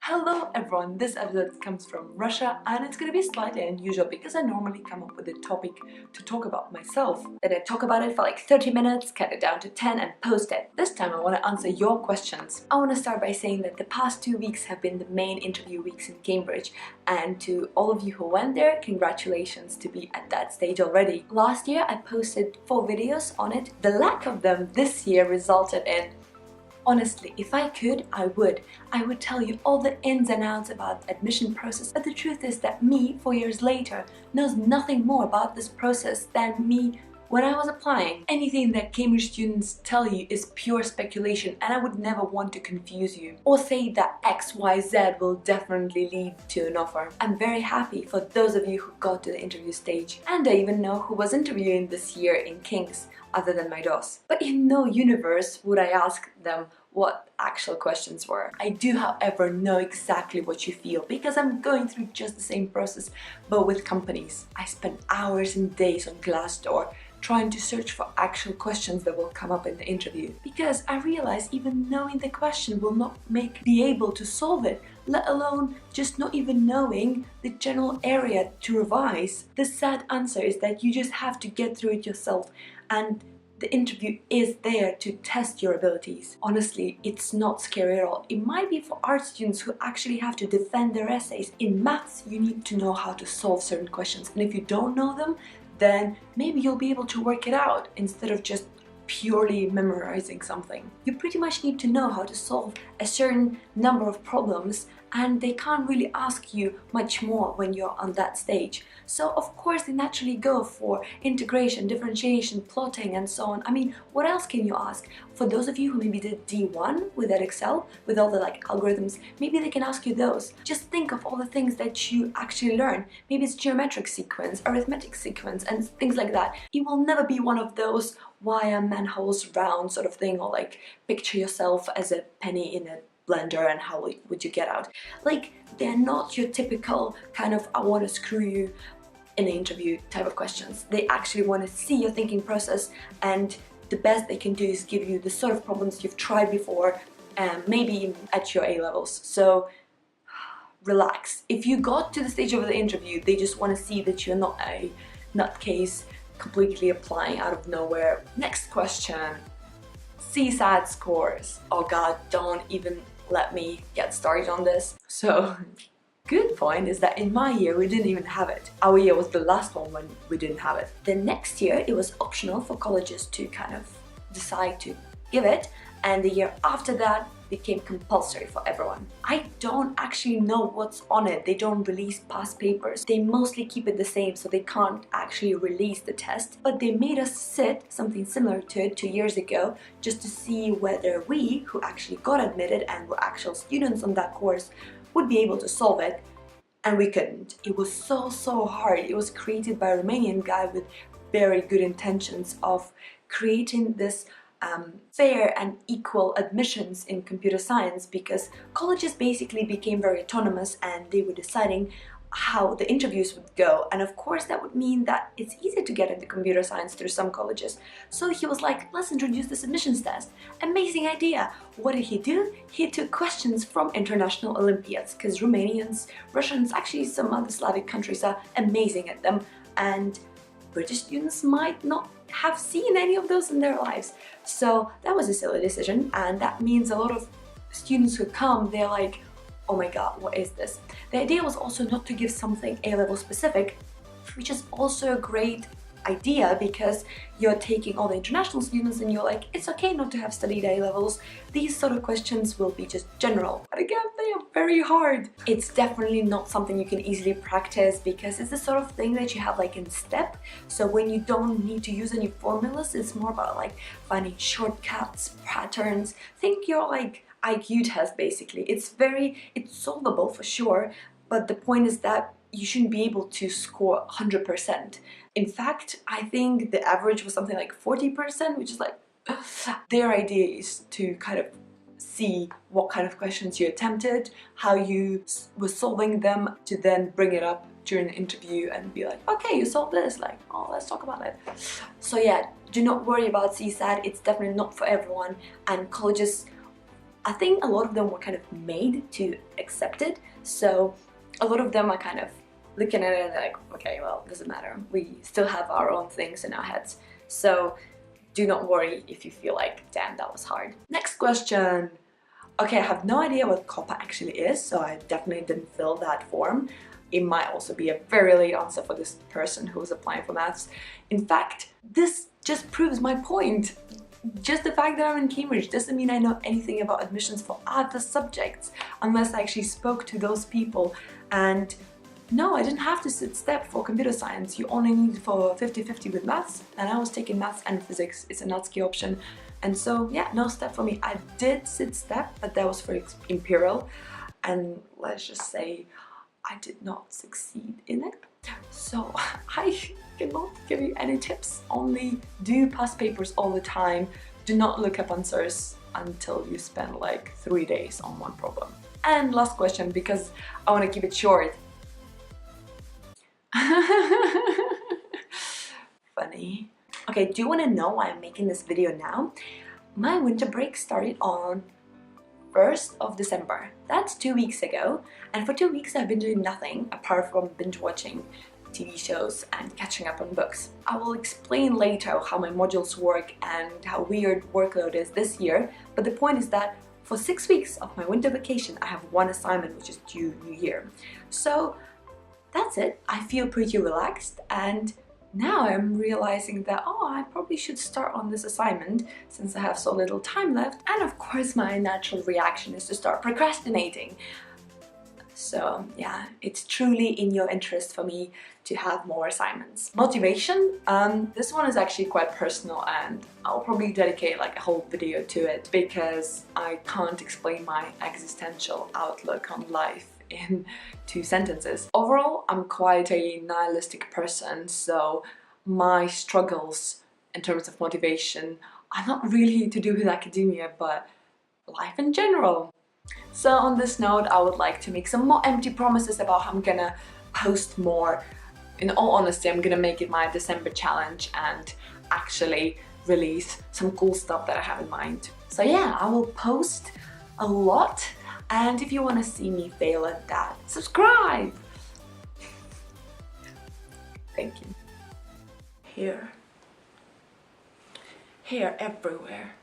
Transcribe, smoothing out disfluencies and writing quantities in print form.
Hello everyone, this episode comes from Russia and it's gonna be slightly unusual because I normally come up with a topic to talk about myself. Then I talk about it for like 30 minutes, cut it down to 10 and post it. This time I want to answer your questions. I want to start by saying that the past 2 weeks have been the main interview weeks in Cambridge, and to all of you who went there, congratulations to be at that stage already. Last year I posted 4 videos on it. The lack of them this year resulted in, honestly, if I could, I would tell you all the ins and outs about the admission process, but the truth is that me, 4 years later, knows nothing more about this process than me when I was applying. Anything that Cambridge students tell you is pure speculation, and I would never want to confuse you or say that XYZ will definitely lead to an offer. I'm very happy for those of you who got to the interview stage, and I even know who was interviewing this year in King's other than my DOS. But in no universe would I ask them what actual questions were. I do, however, know exactly what you feel because I'm going through just the same process but with companies. I spent hours and days on Glassdoor trying to search for actual questions that will come up in the interview, because I realize even knowing the question will not make be able to solve it, let alone just not even knowing the general area to revise. The sad answer is that you just have to get through it yourself, and the interview is there to test your abilities. Honestly, it's not scary at all. It might be for art students who actually have to defend their essays. In maths, you need to know how to solve certain questions, and if you don't know them, then maybe you'll be able to work it out instead of just purely memorizing something. You pretty much need to know how to solve a certain number of problems, and they can't really ask you much more when you're on that stage. So of course they naturally go for integration, differentiation, plotting and so on. I mean, what else can you ask? For those of you who maybe did D1 with that Excel, with all the algorithms, maybe they can ask you those. Just think of all the things that you actually learn. Maybe it's geometric sequence, arithmetic sequence and things like that. It will never be one of those why are manholes round sort of thing, or picture yourself as a penny in a blender and how would you get out. They're not your typical kind of I want to screw you in the interview type of questions. They actually want to see your thinking process, and the best they can do is give you the sort of problems you've tried before, maybe at your A-levels. So relax. If you got to the stage of the interview, they just want to see that you're not a nutcase completely applying out of nowhere. Next question. CSAT scores. Oh god, don't even let me get started on this. So, good point is that in my year we didn't even have it. Our year was the last one when we didn't have it. The next year it was optional for colleges to kind of decide to give it, and the year after that became compulsory for everyone. I don't actually know what's on it. They don't release past papers. They mostly keep it the same, so they can't actually release the test. But they made us sit something similar to it 2 years ago just to see whether we, who actually got admitted and were actual students on that course, would be able to solve it. And we couldn't. It was so hard. It was created by a Romanian guy with very good intentions of creating this fair and equal admissions in computer science, because colleges basically became very autonomous and they were deciding how the interviews would go, and of course that would mean that it's easier to get into computer science through some colleges. So he was like, let's introduce this admissions test. Amazing idea. What did he do? He took questions from international Olympiads, because Romanians, Russians, actually some other Slavic countries are amazing at them, and British students might not have seen any of those in their lives. So that was a silly decision, and that means a lot of students who come, they're like, oh my god, what is this? The idea was also not to give something A-level specific, which is also a great idea because you're taking all the international students and you're like, it's okay not to have studied A-levels. These sort of questions will be just general. But again, they are very hard. It's definitely not something you can easily practice because it's the sort of thing that you have in STEP. So when you don't need to use any formulas, it's more about finding shortcuts, patterns. Think your IQ test basically. It's solvable for sure, but the point is that you shouldn't be able to score 100%. In fact, I think the average was something like 40%, which is their idea is to kind of see what kind of questions you attempted, how you were solving them, to then bring it up during the interview and be like, okay, you solved this, oh, let's talk about it. So yeah, do not worry about CSAT. It's definitely not for everyone, and colleges I think a lot of them were kind of made to accept it, so a lot of them are kind of looking at it like, okay, well, doesn't matter, we still have our own things in our heads, so do not worry if you feel like, damn, that was hard. Next question. Okay, I have no idea what COPPA actually is, so I definitely didn't fill that form. It might also be a very late answer for this person who was applying for maths. In fact, this just proves my point. Just the fact that I'm in Cambridge doesn't mean I know anything about admissions for other subjects unless I actually spoke to those people. And no, I didn't have to sit STEP for computer science. You only need it for 50-50 with maths, and I was taking maths and physics. It's a Natsuki option. And so yeah, no STEP for me. I did sit STEP, but that was for Imperial, and let's just say I did not succeed in it. So I cannot give you any tips. Only do past papers all the time. Do not look up answers until you spend like 3 days on one problem. And last question, because I want to keep it short. Funny. Okay, do you want to know why I'm making this video now? My winter break started on 1st of December. That's 2 weeks ago, and for 2 weeks I've been doing nothing apart from binge watching TV shows and catching up on books. I will explain later how my modules work and how weird workload is this year, but the point is that for 6 weeks of my winter vacation I have one assignment which is due New Year. So that's it. I feel pretty relaxed, and now I'm realizing that, oh, I probably should start on this assignment since I have so little time left, and of course my natural reaction is to start procrastinating. So yeah, it's truly in your interest for me to have more assignments. Motivation, this one is actually quite personal, and I'll probably dedicate like a whole video to it because I can't explain my existential outlook on life in 2 sentences. Overall, I'm quite a nihilistic person, so my struggles in terms of motivation are not really to do with academia, but life in general. So on this note, I would like to make some more empty promises about how I'm gonna post more. In all honesty, I'm gonna make it my December challenge and actually release some cool stuff that I have in mind. So yeah, I will post a lot, and if you want to see me fail at that, subscribe! Thank you. Here everywhere.